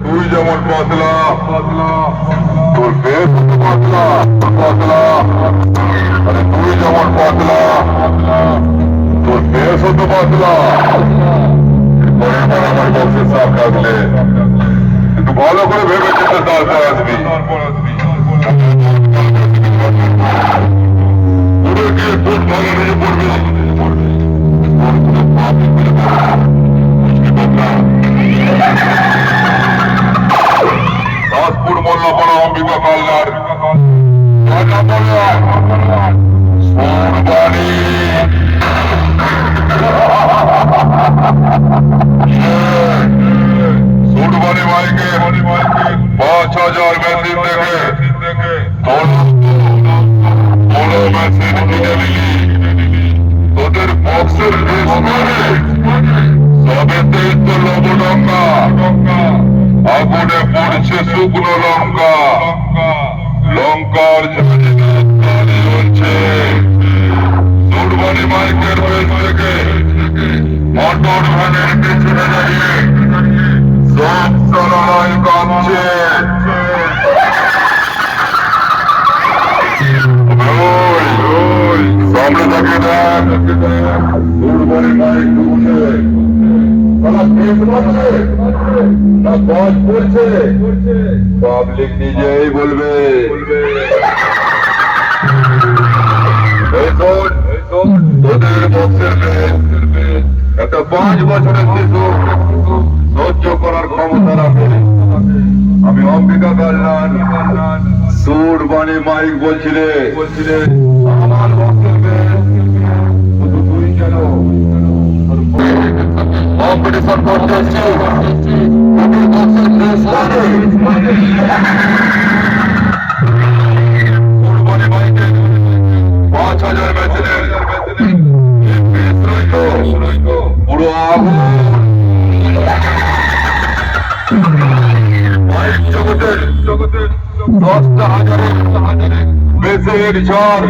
তুই যেমন পাতলা তোর পেট পাতলা পাতলা, আরে তুই যেমন পাতলা তোর পেট হতো পাতলা। পরের আমার বক্সের সাপ রাখলে কিন্তু ভালো করে ভেবে চিন্তে তারপর আসবি। পুরো গিয়ে ফুট ভালো নিয়ে পড়বি। দাসপুর মোল্লাপাড়া অম্বিকা কালনার সোনবাড়ি সোনবাড়ি মাইকে ৫,০০০ মেশিন থেকে বড় মেশিন কিনে নিলি। তোদের বক্সের সবেতেই তো লবডঙ্গা, আগুনে পড়ছে শুকনো লঙ্কা, লঙ্কার জ্বলছে। সোনবাড়ি মাইকের বেশ থেকে মোটর ভ্যানের পিছনে দাঁড়িয়ে সব চালায় কাঁপছে। সামনে তাকে দেখ, সোনবাড়ি মাইক ঢুকছে, পাবলিক নিজেই বলবে। তোদের বক্সের একটা ৫ বছরের শিশু সহ্য করার ক্ষমতা রাখে। আমি অম্বিকা কালনান সোনবাড়ি মাইক বলছিলে আমার বক্সের শুধু তুই কেন কম্পিটিশন করতে এসছি। সোনবাড়ি মাইকে ৫,০০০ মেশিনের পুরো আগুন মাইক জগতের ১০টা হাজারের বেশি ঝড়